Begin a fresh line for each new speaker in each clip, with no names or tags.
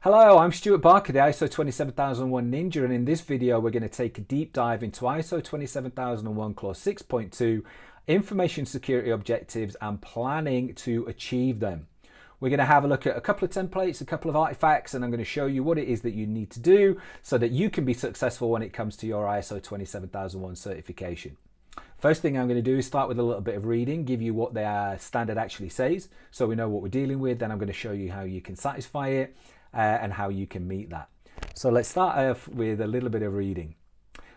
Hello, I'm Stuart Barker, the ISO 27001 Ninja, and in this video we're going to take a deep dive into ISO 27001 Clause 6.2, Information Security Objectives and Planning to Achieve Them. We're going to have a look at a couple of templates, a couple of artifacts, and I'm going to show you what it is that you need to do so that you can be successful when it comes to your ISO 27001 certification. First thing I'm going to do is start with a little bit of reading, give you what the standard actually says so we know what we're dealing with. Then I'm going to show you how you can satisfy it and how you can meet that. So let's start off with a little bit of reading.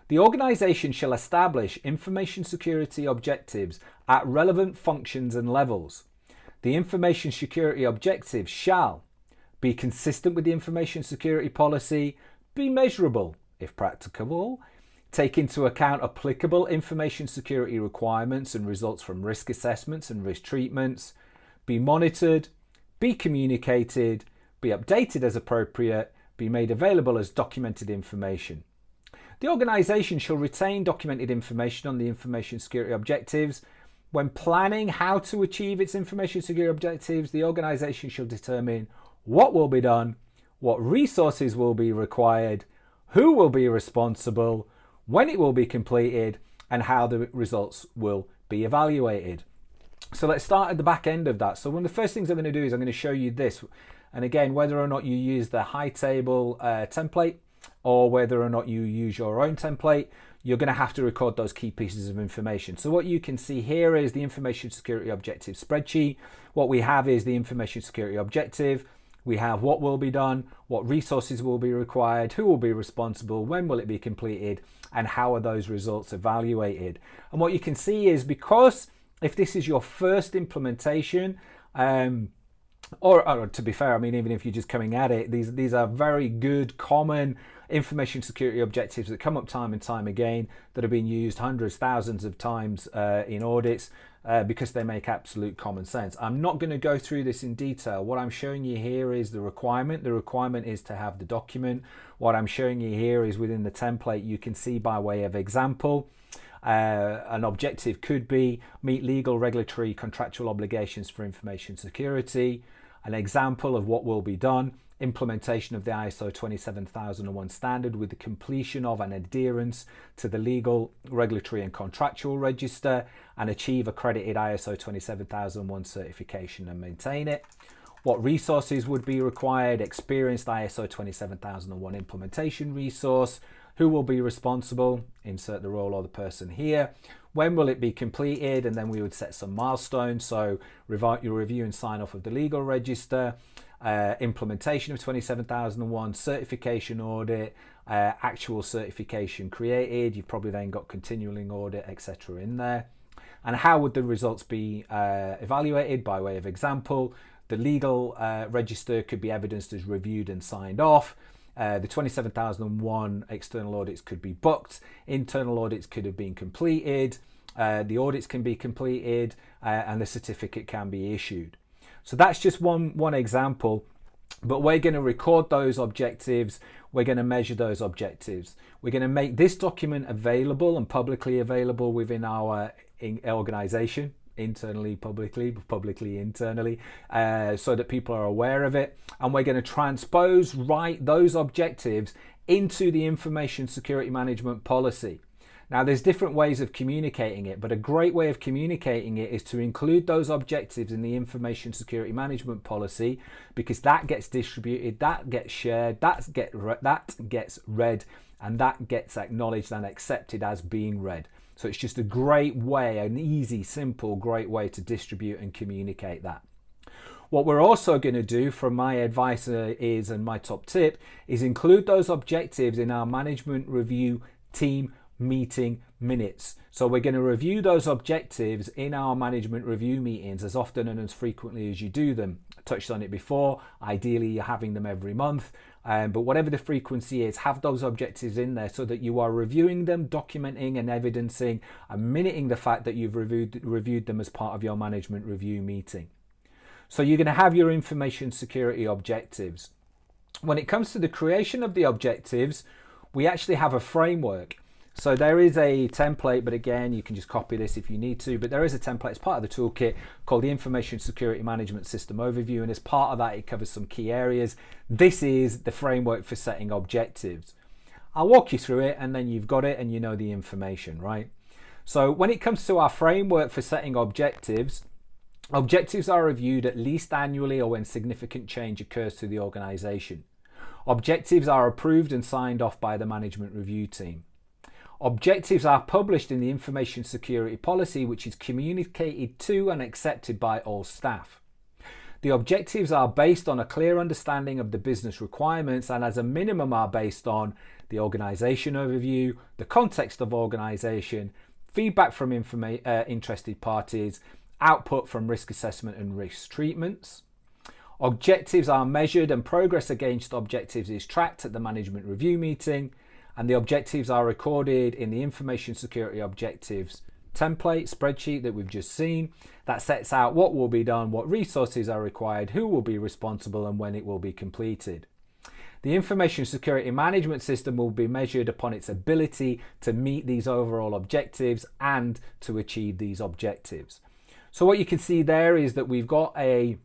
The organization shall establish information security objectives at relevant functions and levels. The information security objectives shall be consistent with the information security policy, be measurable if practicable, take into account applicable information security requirements and results from risk assessments and risk treatments, be monitored, be communicated, be updated as appropriate, be made available as documented information. The organisation shall retain documented information on the information security objectives. When planning how to achieve its information security objectives, the organisation shall determine what will be done, what resources will be required, who will be responsible, when it will be completed, and how the results will be evaluated. So let's start at the back end of that. So one of the first things I'm going to do is I'm going to show you this. And again, whether or not you use the high table template or whether or not you use your own template, you're going to have to record those key pieces of information. So what you can see here is the information security objective spreadsheet. What we have is the information security objective. We have what will be done, what resources will be required, who will be responsible, when will it be completed, and how are those results evaluated. And what you can see is, because if this is your first implementation, or to be fair, I mean, even if you're just coming at it, these are very good common information security objectives that come up time and time again, that have been used hundreds, thousands of times in audits because they make absolute common sense. I'm not going to go through this in detail. What I'm showing you here is the requirement. The requirement is to have the document. What I'm showing you here is within the template, you can see by way of example. An objective could be meet legal, regulatory, contractual obligations for information security. An example of what will be done: implementation of the ISO 27001 standard with the completion of an adherence to the legal, regulatory and contractual register, and achieve accredited ISO 27001 certification and maintain it. What resources would be required: experienced ISO 27001 implementation resource. Who will be responsible? Insert the role or the person here. When will it be completed? And then we would set some milestones. So your review and sign off of the legal register, implementation of 27001, certification audit, actual certification created. You've probably then got continuing audit, etc. in there. And how would the results be evaluated? By way of example, the legal register could be evidenced as reviewed and signed off. The 27001 external audits could be booked, internal audits could have been completed, the audits can be completed, and the certificate can be issued. So that's just one example, but we're going to record those objectives, we're going to measure those objectives. We're going to make this document available and publicly available within our organization. Internally, publicly, internally, so that people are aware of it. And we're going to write those objectives into the information security management policy. Now, there's different ways of communicating it, but a great way of communicating it is to include those objectives in the information security management policy, because that gets distributed, that gets shared, that gets read, and that gets acknowledged and accepted as being read. So it's just a great way, an easy, simple, great way to distribute and communicate that. What we're also going to do, from my advice and my top tip, is include those objectives in our management review team meeting minutes. So we're going to review those objectives in our management review meetings as often and as frequently as you do them. I touched on it before. Ideally, you're having them every month. But whatever the frequency is, have those objectives in there so that you are reviewing them, documenting and evidencing and minuting the fact that you've reviewed them as part of your management review meeting. So you're going to have your information security objectives. When it comes to the creation of the objectives, we actually have a framework. So there is a template, but again, you can just copy this if you need to, but there is a template as part of the toolkit called the Information Security Management System Overview, and as part of that, it covers some key areas. This is the framework for setting objectives. I'll walk you through it, and then you've got it and you know the information, right? So when it comes to our framework for setting objectives, objectives are reviewed at least annually or when significant change occurs to the organization. Objectives are approved and signed off by the management review team. Objectives are published in the Information Security Policy, which is communicated to and accepted by all staff. The objectives are based on a clear understanding of the business requirements and as a minimum are based on the organisation overview, the context of organisation, feedback from interested parties, output from risk assessment and risk treatments. Objectives are measured and progress against objectives is tracked at the management review meeting, and the objectives are recorded in the Information Security Objectives template spreadsheet that we've just seen that sets out what will be done, what resources are required, who will be responsible and when it will be completed. The Information Security Management System will be measured upon its ability to meet these overall objectives and to achieve these objectives. So what you can see there is that we've got a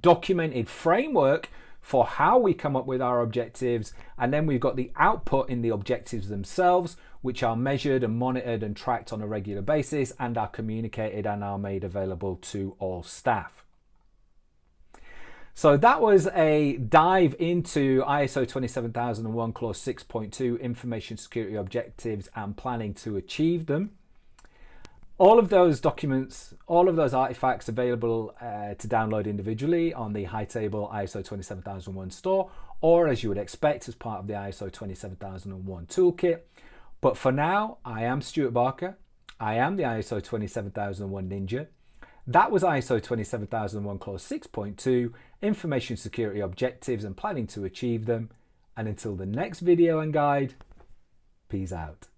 documented framework for how we come up with our objectives, and then we've got the output in the objectives themselves, which are measured and monitored and tracked on a regular basis and are communicated and are made available to all staff. So that was a dive into ISO 27001 clause 6.2 information security objectives and planning to achieve them. All of those documents, all of those artifacts available to download individually on the Hightable ISO 27001 store, or as you would expect as part of the ISO 27001 toolkit. But for now, I am Stuart Barker. I am the ISO 27001 Ninja. That was ISO 27001 clause 6.2, information security objectives and planning to achieve them. And until the next video and guide, peace out.